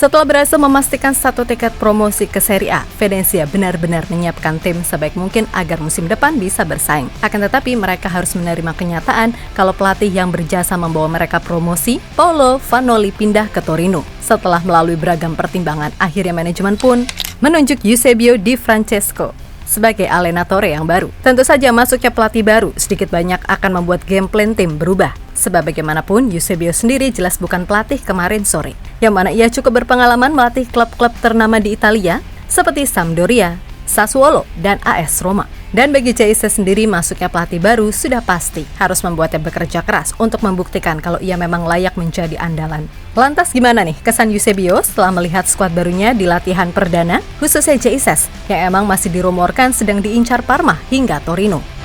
Setelah berhasil memastikan satu tiket promosi ke Serie A, Venezia benar-benar menyiapkan tim sebaik mungkin agar musim depan bisa bersaing. Akan tetapi mereka harus menerima kenyataan kalau pelatih yang berjasa membawa mereka promosi, Paolo Vanoli, pindah ke Torino. Setelah melalui beragam pertimbangan, akhirnya manajemen pun menunjuk Eusebio Di Francesco sebagai allenatore yang baru. Tentu saja masuknya pelatih baru sedikit banyak akan membuat game plan tim berubah. Sebab bagaimanapun, Eusebio sendiri jelas bukan pelatih kemarin sore, yang mana ia cukup berpengalaman melatih klub-klub ternama di Italia seperti Sampdoria, Sassuolo, dan AS Roma. Dan bagi JIC sendiri, masuknya pelatih baru sudah pasti harus membuatnya bekerja keras untuk membuktikan kalau ia memang layak menjadi andalan. Lantas gimana nih kesan Eusebio setelah melihat skuad barunya di latihan perdana, khususnya JIC yang emang masih dirumorkan sedang diincar Parma hingga Torino?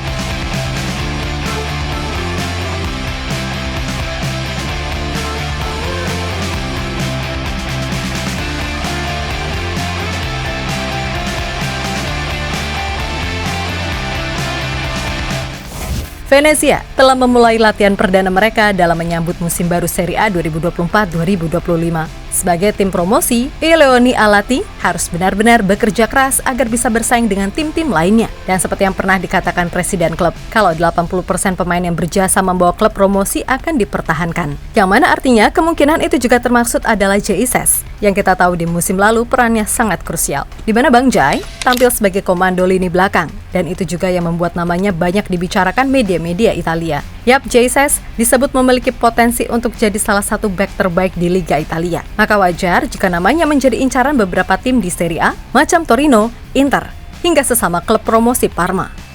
Venezia telah memulai latihan perdana mereka dalam menyambut musim baru Serie A 2024-2025. Sebagai tim promosi, Leoni Alati harus benar-benar bekerja keras agar bisa bersaing dengan tim-tim lainnya. Dan seperti yang pernah dikatakan presiden klub, kalau 80% pemain yang berjasa membawa klub promosi akan dipertahankan. Yang mana artinya kemungkinan itu juga termaksud adalah JIC, yang kita tahu di musim lalu perannya sangat krusial. Di mana Bang Jai tampil sebagai komando lini belakang, dan itu juga yang membuat namanya banyak dibicarakan media-media Italia. Yap, JIC disebut memiliki potensi untuk jadi salah satu bek terbaik di Liga Italia. Maka wajar jika namanya menjadi incaran beberapa tim di Serie A, macam Torino, Inter, hingga sesama klub promosi Parma.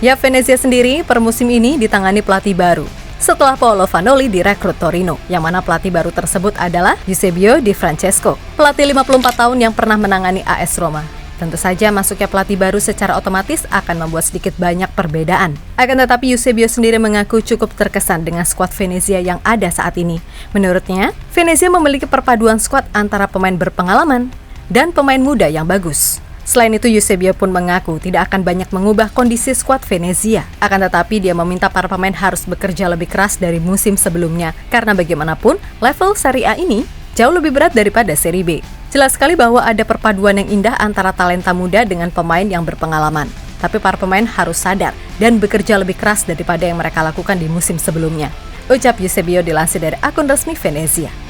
Ya, Venezia sendiri per musim ini ditangani pelatih baru setelah Paolo Vanoli direkrut Torino, yang mana pelatih baru tersebut adalah Eusebio Di Francesco, pelatih 54 tahun yang pernah menangani AS Roma. Tentu saja masuknya pelatih baru secara otomatis akan membuat sedikit banyak perbedaan. Akan tetapi Eusebio sendiri mengaku cukup terkesan dengan skuad Venezia yang ada saat ini. Menurutnya, Venezia memiliki perpaduan skuad antara pemain berpengalaman dan pemain muda yang bagus. Selain itu, Eusebio pun mengaku tidak akan banyak mengubah kondisi skuad Venezia. Akan tetapi dia meminta para pemain harus bekerja lebih keras dari musim sebelumnya, karena bagaimanapun level Serie A ini jauh lebih berat daripada Serie B. Jelas sekali bahwa ada perpaduan yang indah antara talenta muda dengan pemain yang berpengalaman. Tapi para pemain harus sadar dan bekerja lebih keras daripada yang mereka lakukan di musim sebelumnya, ucap Eusebio dilansir dari akun resmi Venezia.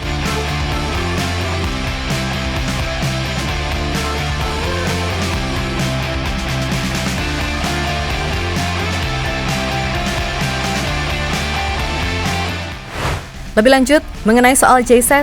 Lebih lanjut, mengenai soal JIC,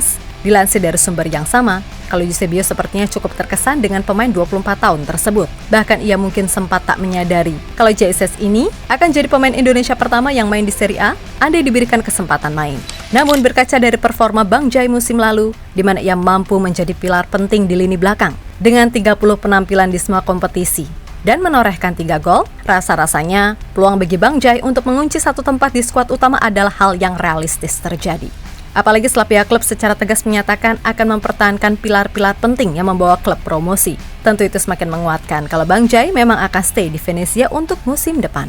dilansir dari sumber yang sama, kalau Eusebio sepertinya cukup terkesan dengan pemain 24 tahun tersebut. Bahkan ia mungkin sempat tak menyadari kalau JIC ini akan jadi pemain Indonesia pertama yang main di Serie A andai diberikan kesempatan main. Namun berkaca dari performa Bang Jai musim lalu, di mana ia mampu menjadi pilar penting di lini belakang dengan 30 penampilan di semua kompetisi dan menorehkan 3 gol, rasa-rasanya peluang bagi Bang Jai untuk mengunci satu tempat di skuad utama adalah hal yang realistis terjadi. Apalagi setelah pihak klub secara tegas menyatakan akan mempertahankan pilar-pilar penting yang membawa klub promosi. Tentu itu semakin menguatkan kalau Bang Jai memang akan stay di Venezia untuk musim depan.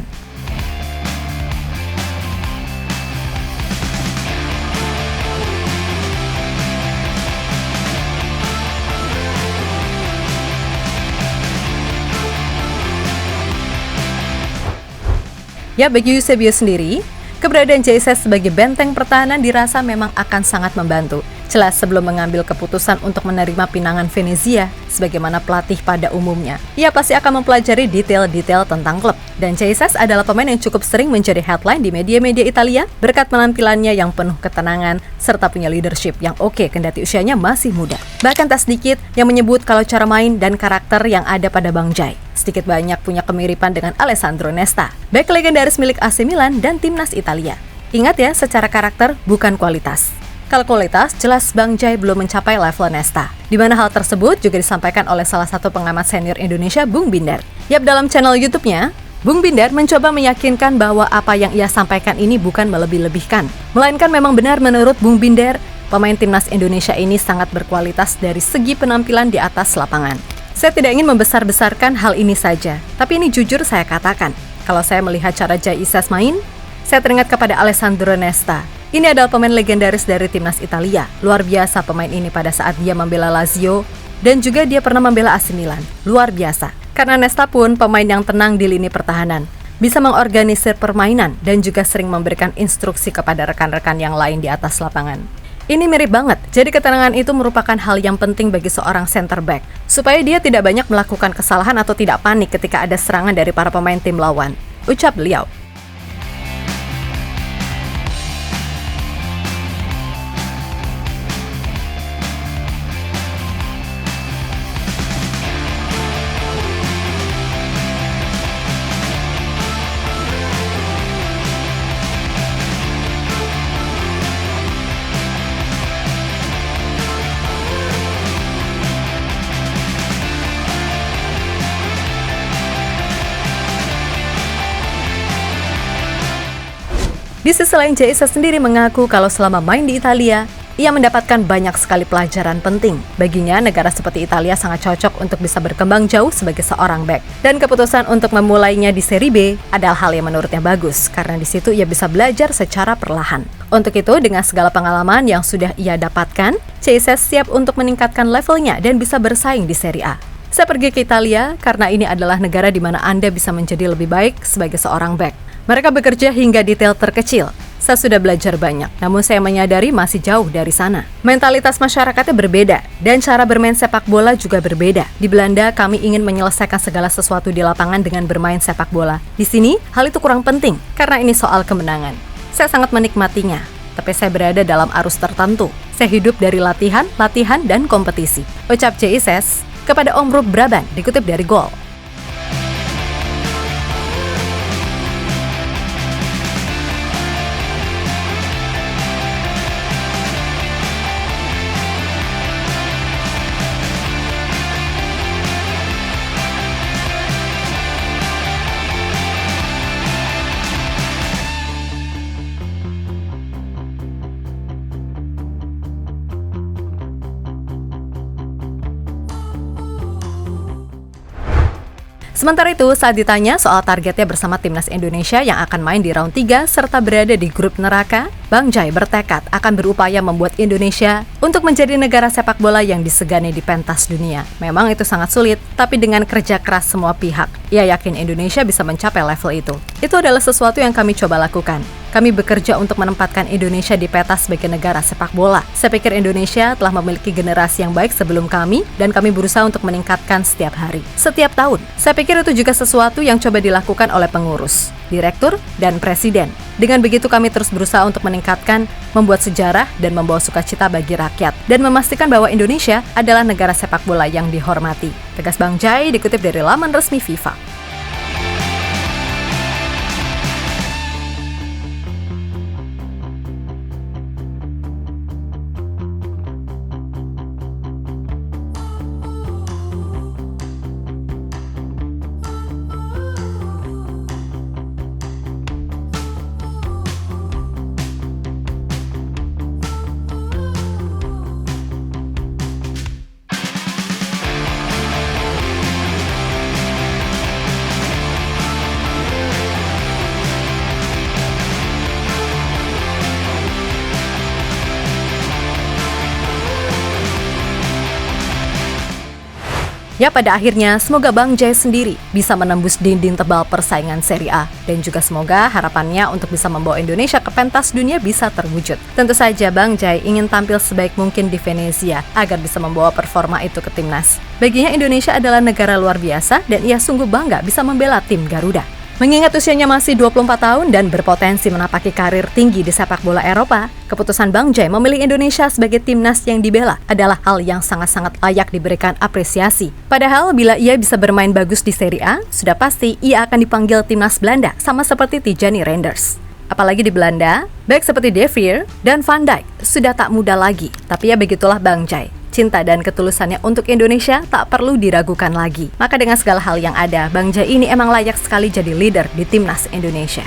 Ya, bagi Eusebio sendiri, keberadaan JIC sebagai benteng pertahanan dirasa memang akan sangat membantu. Jelas sebelum mengambil keputusan untuk menerima pinangan Venezia sebagaimana pelatih pada umumnya, ia pasti akan mempelajari detail-detail tentang klub. Dan JIC adalah pemain yang cukup sering menjadi headline di media-media Italia berkat penampilannya yang penuh ketenangan serta punya leadership yang oke kendati usianya masih muda. Bahkan tak sedikit yang menyebut kalau cara main dan karakter yang ada pada Bang Jai sedikit banyak punya kemiripan dengan Alessandro Nesta, bek legendaris milik AC Milan dan timnas Italia. Ingat ya, secara karakter bukan kualitas. Kalau kualitas, jelas Bang Jai belum mencapai level Nesta. Di mana hal tersebut juga disampaikan oleh salah satu pengamat senior Indonesia, Bung Binder. Yap, dalam channel YouTube-nya, Bung Binder mencoba meyakinkan bahwa apa yang ia sampaikan ini bukan melebih-lebihkan. Melainkan memang benar menurut Bung Binder, pemain timnas Indonesia ini sangat berkualitas dari segi penampilan di atas lapangan. Saya tidak ingin membesar-besarkan hal ini saja, tapi ini jujur saya katakan. Kalau saya melihat cara Jai Ises main, saya teringat kepada Alessandro Nesta. Ini adalah pemain legendaris dari timnas Italia. Luar biasa pemain ini pada saat dia membela Lazio, dan juga dia pernah membela AC Milan. Luar biasa. Karena Nesta pun pemain yang tenang di lini pertahanan, bisa mengorganisir permainan, dan juga sering memberikan instruksi kepada rekan-rekan yang lain di atas lapangan. Ini mirip banget, jadi ketenangan itu merupakan hal yang penting bagi seorang center back, supaya dia tidak banyak melakukan kesalahan atau tidak panik ketika ada serangan dari para pemain tim lawan, ucap beliau. Di sisi lain, Jai Ises sendiri mengaku kalau selama main di Italia, ia mendapatkan banyak sekali pelajaran penting. Baginya, negara seperti Italia sangat cocok untuk bisa berkembang jauh sebagai seorang bek. Dan keputusan untuk memulainya di Serie B adalah hal yang menurutnya bagus, karena di situ ia bisa belajar secara perlahan. Untuk itu, dengan segala pengalaman yang sudah ia dapatkan, Jai Ises siap untuk meningkatkan levelnya dan bisa bersaing di Serie A. Saya pergi ke Italia karena ini adalah negara di mana Anda bisa menjadi lebih baik sebagai seorang bek. Mereka bekerja hingga detail terkecil. Saya sudah belajar banyak, namun saya menyadari masih jauh dari sana. Mentalitas masyarakatnya berbeda, dan cara bermain sepak bola juga berbeda. Di Belanda, kami ingin menyelesaikan segala sesuatu di lapangan dengan bermain sepak bola. Di sini, hal itu kurang penting, karena ini soal kemenangan. Saya sangat menikmatinya, tapi saya berada dalam arus tertentu. Saya hidup dari latihan, dan kompetisi. Ucap Jai Ises kepada Omroep Brabant, dikutip dari Goal. Sementara itu, saat ditanya soal targetnya bersama timnas Indonesia yang akan main di round 3 serta berada di grup neraka, Bang Jai bertekad akan berupaya membuat Indonesia untuk menjadi negara sepak bola yang disegani di pentas dunia. Memang itu sangat sulit, tapi dengan kerja keras semua pihak, ia yakin Indonesia bisa mencapai level itu. Itu adalah sesuatu yang kami coba lakukan. Kami bekerja untuk menempatkan Indonesia di peta sebagai negara sepak bola. Saya pikir Indonesia telah memiliki generasi yang baik sebelum kami, dan kami berusaha untuk meningkatkan setiap hari, setiap tahun. Saya pikir itu juga sesuatu yang coba dilakukan oleh pengurus, direktur, dan presiden. Dengan begitu kami terus berusaha untuk meningkatkan, membuat sejarah, dan membawa sukacita bagi rakyat, dan memastikan bahwa Indonesia adalah negara sepak bola yang dihormati. Tegas Bang Jai, dikutip dari laman resmi FIFA. Ya, pada akhirnya semoga Bang Jai sendiri bisa menembus dinding tebal persaingan Serie A, dan juga semoga harapannya untuk bisa membawa Indonesia ke pentas dunia bisa terwujud. Tentu saja Bang Jai ingin tampil sebaik mungkin di Venezia agar bisa membawa performa itu ke timnas. Baginya Indonesia adalah negara luar biasa dan ia sungguh bangga bisa membela tim Garuda. Mengingat usianya masih 24 tahun dan berpotensi menapaki karir tinggi di sepak bola Eropa, keputusan Bang Jai memilih Indonesia sebagai timnas yang dibela adalah hal yang sangat-sangat layak diberikan apresiasi. Padahal bila ia bisa bermain bagus di Serie A, sudah pasti ia akan dipanggil timnas Belanda sama seperti Tijani Reinders. Apalagi di Belanda, baik seperti De Vrij dan Van Dijk sudah tak muda lagi. Tapi ya begitulah Bang Jai. Cinta dan ketulusannya untuk Indonesia tak perlu diragukan lagi. Maka dengan segala hal yang ada, Bang Jai ini emang layak sekali jadi leader di Timnas Indonesia.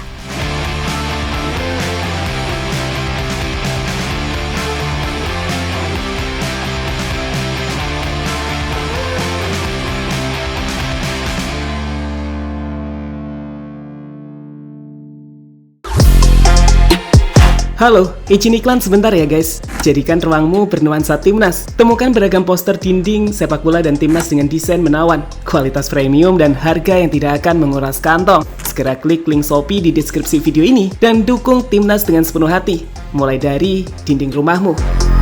Halo, izin iklan sebentar ya guys. Jadikan ruangmu bernuansa Timnas. Temukan beragam poster dinding, sepak bola dan Timnas dengan desain menawan, kualitas premium dan harga yang tidak akan menguras kantong. Segera klik link Shopee di deskripsi video ini dan dukung Timnas dengan sepenuh hati. Mulai dari dinding rumahmu.